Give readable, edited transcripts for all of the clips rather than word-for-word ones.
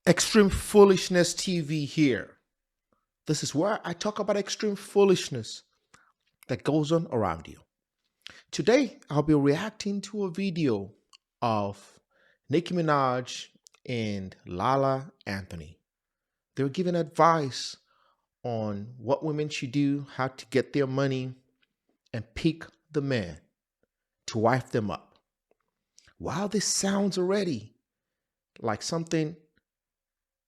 Extreme Foolishness TV here. This is where I talk about extreme foolishness that goes on around you. Today, I'll be reacting to a video of Nicki Minaj and Lala Anthony. They're giving advice on what women should do, how to get their money, and pick the man to wife them up. Wow, this sounds already like something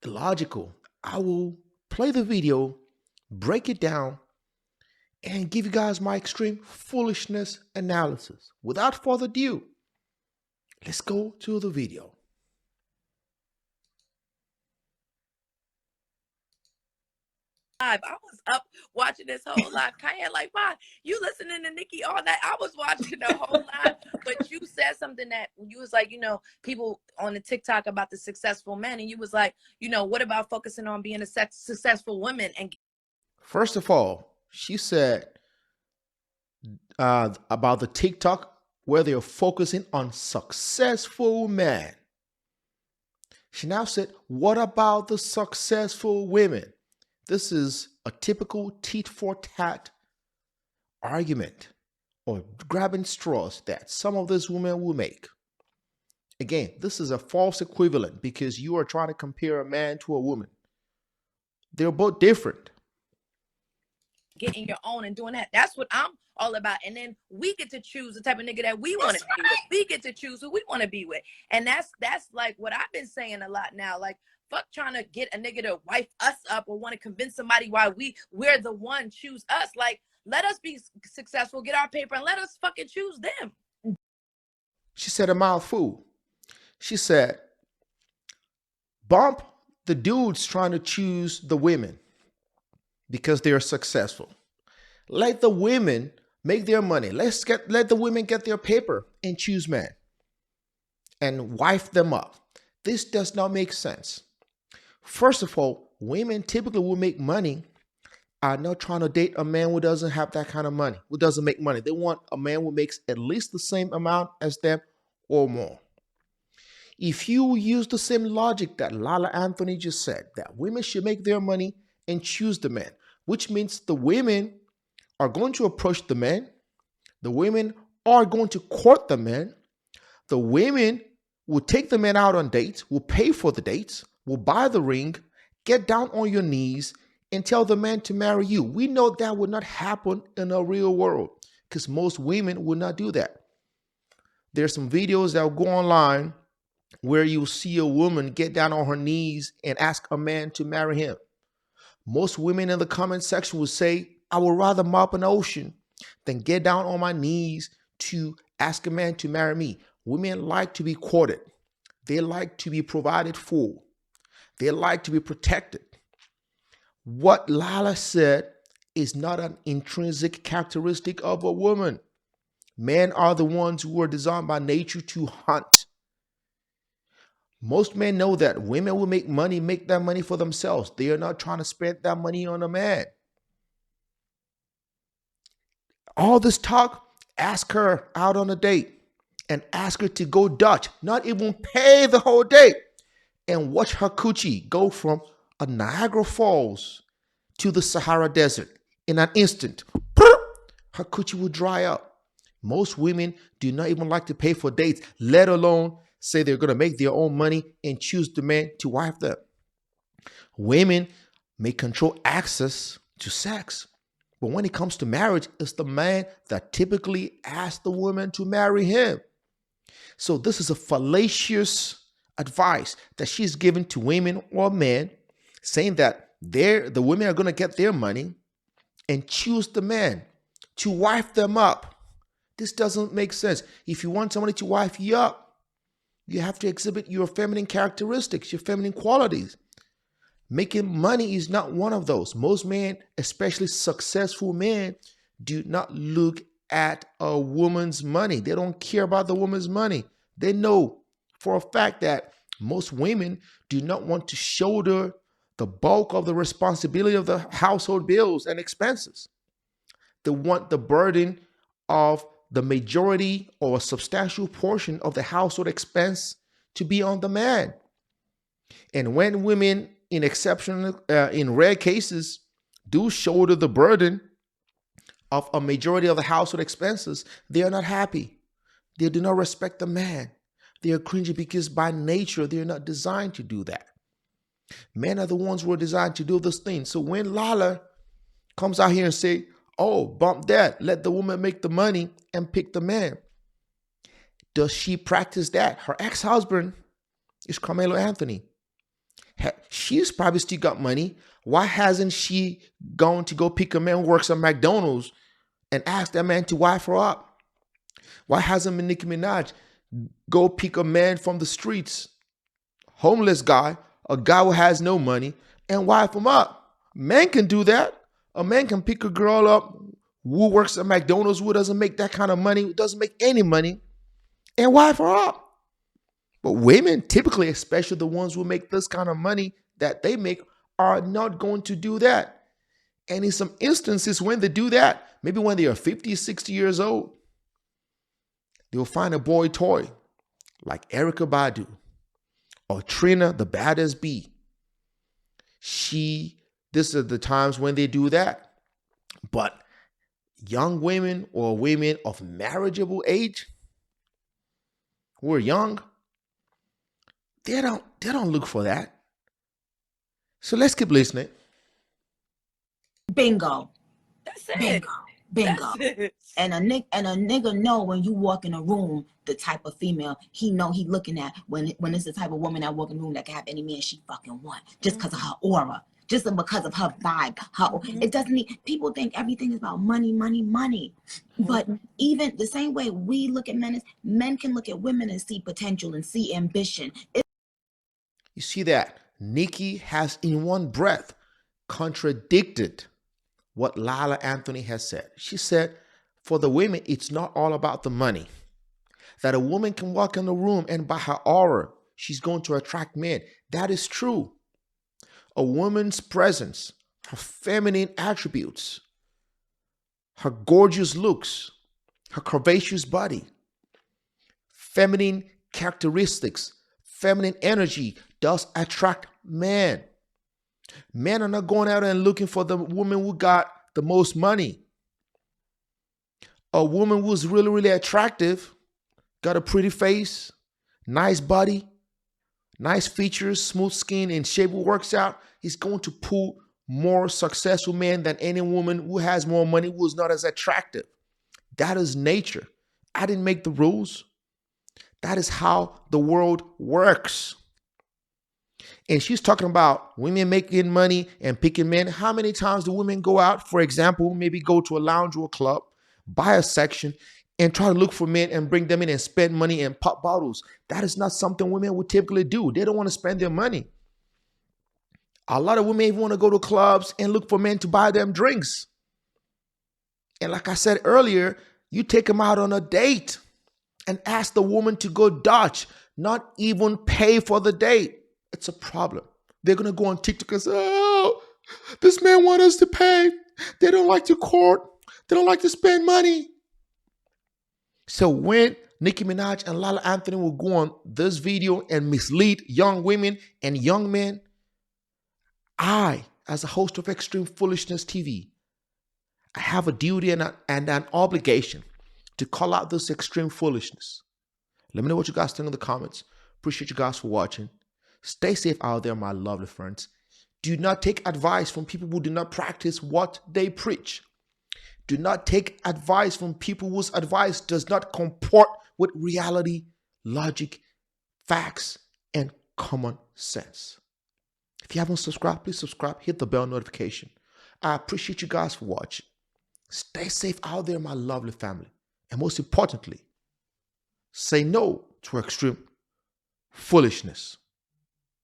illogical. I will play the video, break it down, and give you guys my extreme foolishness analysis. Without further ado, let's go to the video. I was up watching this whole live. Kanye, like, why you listening to Nicki all that? I was watching the whole live, but you said something that you was like, people on the TikTok about the successful men, and you was like, what about focusing on being a successful woman? And First of all, she said about the TikTok where they're focusing on successful men. She now said, what about the successful women? This is a typical tit for tat argument or grabbing straws that some of these women will make. Again, this is a false equivalent because you are trying to compare a man to a woman. They're both different. getting your own and doing that. That's what I'm all about. And then we get to choose the type of nigga that we want to be with. We get to choose who we want to be with. And that's like what I've been saying a lot now. Like, fuck trying to get a nigga to wife us up or want to convince somebody why we're the one. Choose us. Like, let us be successful, get our paper, and let us fucking choose them. She said a mouthful. She said, bump the dudes trying to choose the women because they're successful. Let the women make their money. Let the women get their paper and choose men and wife them up. This does not make sense. First of all, women typically will make money are not trying to date a man who doesn't have that kind of money, who doesn't make money. They want a man who makes at least the same amount as them or more. If you use the same logic that Lala Anthony just said, that women should make their money and choose the man, which means the women are going to approach the men, the women are going to court the men, the women will take the men out on dates, will pay for the dates, will buy the ring, get down on your knees, and tell the man to marry you. We know that would not happen in a real world because most women would not do that. There's some videos that will go online where you'll see a woman get down on her knees and ask a man to marry him. Most women in the comment section will say, I would rather mop an ocean than get down on my knees to ask a man to marry me. Women like to be courted. They like to be provided for. They like to be protected. What Lala said is not an intrinsic characteristic of a woman. Men are the ones who are designed by nature to hunt. Most men know that women will make that money for themselves. They are not trying to spend that money on a man. All this talk, ask her out on a date and ask her to go Dutch, not even pay the whole date, and watch her coochie go from a Niagara Falls to the Sahara Desert in an instant. Her coochie will dry up. Most women do not even like to pay for dates, let alone say they're going to make their own money and choose the man to wife them. Women may control access to sex, but when it comes to marriage, it's the man that typically asks the woman to marry him. So this is a fallacious advice that she's given to women or men, saying that the women are going to get their money and choose the man to wife them up. This doesn't make sense. If you want somebody to wife you up, you have to exhibit your feminine characteristics, your feminine qualities. Making money is not one of those. Most men, especially successful men, do not look at a woman's money. They don't care about the woman's money. They know for a fact that most women do not want to shoulder the bulk of the responsibility of the household bills and expenses. They want the burden of the majority or a substantial portion of the household expense to be on the man. And when women, in rare cases, do shoulder the burden of a majority of the household expenses, they are not happy. They do not respect the man. They are cringy because by nature, they are not designed to do that. Men are the ones who are designed to do this thing. So when Lala comes out here and say, oh, bump that, let the woman make the money and pick the man, does she practice that? Her ex-husband is Carmelo Anthony. She's probably still got money. Why hasn't she gone to go pick a man who works at McDonald's and ask that man to wife her up? Why hasn't Nicki Minaj go pick a man from the streets, homeless guy, a guy who has no money, and wife him up? Men can do that. A man can pick a girl up who works at McDonald's, who doesn't make that kind of money, who doesn't make any money, and wife her up. But women, typically, especially the ones who make this kind of money that they make, are not going to do that. And in some instances, when they do that, maybe when they are 50, 60 years old, they'll find a boy toy like Erykah Badu or Trina, the baddest bee. This are the times when they do that. But young women or women of marriageable age who are young, they don't look for that. So let's keep listening. Bingo. That's it. Bingo. That's it. And a nigga know when you walk in a room the type of female he looking at when it's the type of woman that walk in the room that can have any man she fucking want just because of her aura, just because of her vibe. It doesn't need, people think everything is about money. But even the same way we look at men, men can look at women and see potential and see ambition. You see that Nicki has in one breath contradicted what Lala Anthony has said. She said, for the women, it's not all about the money. That a woman can walk in the room and by her aura, she's going to attract men. That is true. A woman's presence, her feminine attributes, her gorgeous looks, her curvaceous body, feminine characteristics, feminine energy does attract men. Men are not going out and looking for the woman who got the most money. A woman who's really, really attractive, got a pretty face, nice body, nice features, smooth skin, and shape who works out, is going to pull more successful men than any woman who has more money, who is not as attractive. That is nature. I didn't make the rules. That is how the world works. And she's talking about women making money and picking men. How many times do women go out, for example, maybe go to a lounge or a club, buy a section, and try to look for men and bring them in and spend money and pop bottles? That is not something women would typically do. They don't want to spend their money. A lot of women even want to go to clubs and look for men to buy them drinks. And like I said earlier, you take them out on a date and ask the woman to go Dutch, not even pay for the date. It's a problem. They're going to go on TikTok and say, oh, this man wants us to pay. They don't like to court. They don't like to spend money. So when Nicki Minaj and Lala Anthony will go on this video and mislead young women and young men, I, as a host of Extreme Foolishness TV, I have a duty and an obligation to call out this extreme foolishness. Let me know what you guys think in the comments. Appreciate you guys for watching. Stay safe out there, my lovely friends. Do not take advice from people who do not practice what they preach. Do not take advice from people whose advice does not comport with reality, logic, facts, and common sense. If you haven't subscribed, please subscribe. Hit the bell notification. I appreciate you guys for watching. Stay safe out there, my lovely family. And most importantly, say no to extreme foolishness.